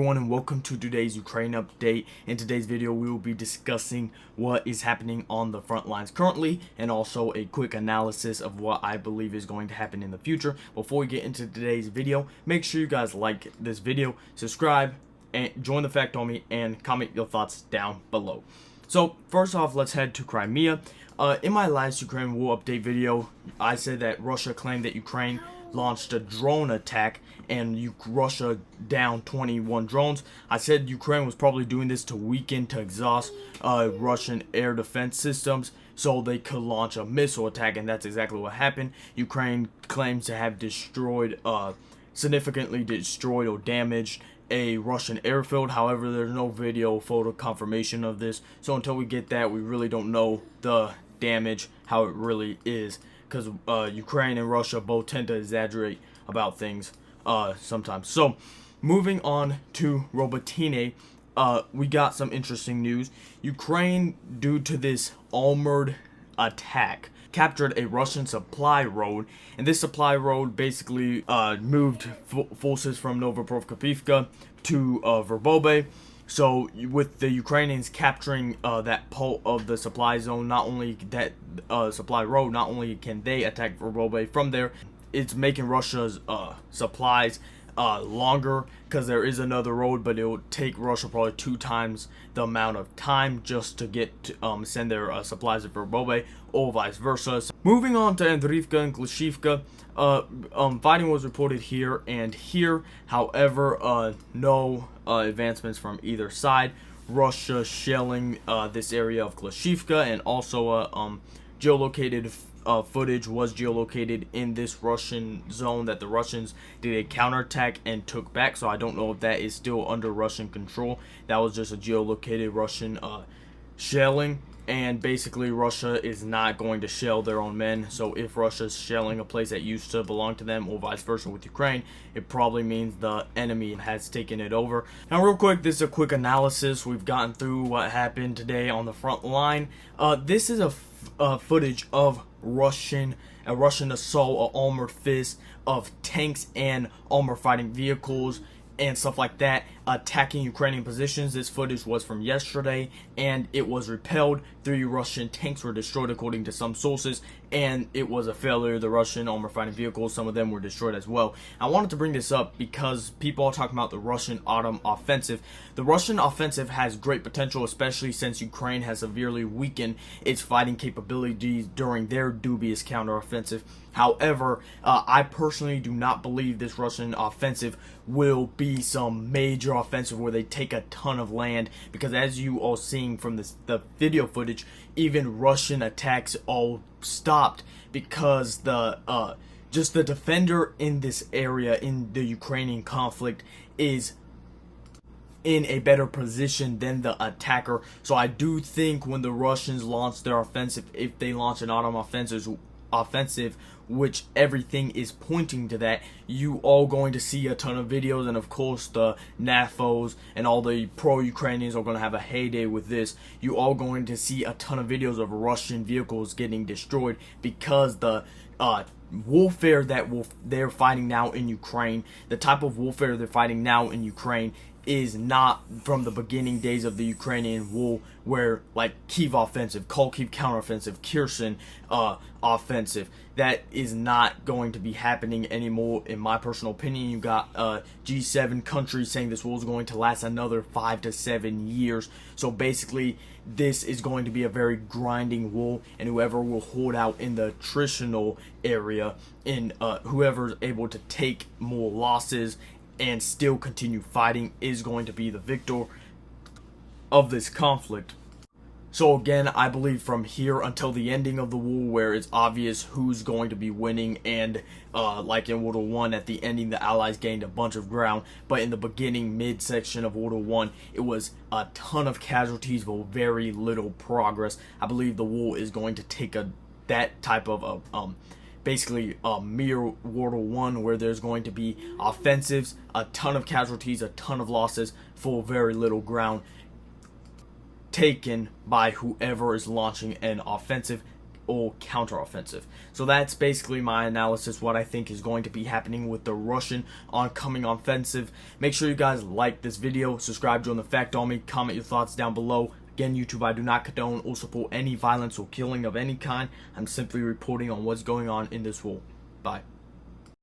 Everyone, and welcome to today's Ukraine update. In today's video we will be discussing what is happening on the front lines currently and also a quick analysis of what I believe is going to happen in the future. Before we get into today's video, make sure you guys like this video, subscribe, and join the Fact Army, and comment your thoughts down below. So first off, let's head to Crimea. In my last Ukraine war update video, I said that Russia claimed that Ukraine launched a drone attack and Russia downed 21 drones. I said Ukraine was probably doing this to weaken, to exhaust Russian air defense systems so they could launch a missile attack, and that's exactly what happened. Ukraine claims to have significantly destroyed or damaged a Russian airfield. However, there's no video photo confirmation of this, so until we get that, we really don't know the damage, how it really is, because Ukraine and Russia both tend to exaggerate about things sometimes. So moving on to Robotyne, we got some interesting news. Ukraine, due to this armored attack, captured a Russian supply road, and this supply road basically moved forces from Novoprovka to Verbobe. So with the Ukrainians capturing that part of the supply zone, not only that supply road, not only can they attack Verbobe from there, it's making Russia's supplies longer, because there is another road, but it will take Russia probably 2 times the amount of time just to get to, send their supplies to Verbobe, or vice versa. So moving on to Andriivka and Klishivka, fighting was reported here and here. However, no advancements from either side. Russia shelling this area of Klishivka, and also geolocated footage was geolocated in this Russian zone that the Russians did a counterattack and took back. So I don't know if that is still under Russian control. That was just a geolocated Russian shelling. And basically Russia is not going to shell their own men. So if Russia's shelling a place that used to belong to them, or vice versa with Ukraine, it probably means the enemy has taken it over. Now real quick, this is a quick analysis. We've gotten through what happened today on the front line. This is a footage of a Russian assault, an armored fist of tanks and armored fighting vehicles and stuff like that attacking Ukrainian positions. This footage was from yesterday, and it was repelled. 3 Russian tanks were destroyed according to some sources, and it was a failure. The Russian armored fighting vehicles, some of them were destroyed as well. I wanted to bring this up because people are talking about the Russian autumn offensive. The Russian offensive has great potential, especially since Ukraine has severely weakened its fighting capabilities during their dubious counteroffensive. However, I personally do not believe this Russian offensive will be some major offensive where they take a ton of land, because as you all seeing from the video footage, even Russian attacks all stopped because the defender in this area in the Ukrainian conflict is in a better position than the attacker. So I do think when the Russians launch their offensive, if they launch an autumn offensive, which everything is pointing to that, you are going to see a ton of videos, and of course the NAFOs and all the pro-Ukrainians are going to have a heyday with this. You are going to see a ton of videos of Russian vehicles getting destroyed, because the warfare that they're fighting now in Ukraine, the type of warfare they're fighting now in Ukraine, is not from the beginning days of the Ukrainian war, where like Kyiv offensive, Kharkiv counteroffensive, Kherson offensive. That is not going to be happening anymore, in my personal opinion. You got G7 countries saying this war is going to last another 5 to 7 years. So basically, this is going to be a very grinding war, and whoever will hold out in the attritional area, in whoever's able to take more losses and still continue fighting, is going to be the victor of this conflict. So again, I believe from here until the ending of the war, where it's obvious who's going to be winning, and like in World War I, at the ending the Allies gained a bunch of ground, but in the beginning, mid-section of World War I, it was a ton of casualties but very little progress. I believe the war is going to take that type of basically a mere World War I, where there's going to be offensives, a ton of casualties, a ton of losses for very little ground taken by whoever is launching an offensive or counteroffensive. So that's basically my analysis, what I think is going to be happening with the Russian oncoming offensive. Make sure you guys like this video, subscribe, join the Fact Army, comment your thoughts down below. Again, YouTube, I do not condone or support any violence or killing of any kind. I'm simply reporting on what's going on in this war. Bye.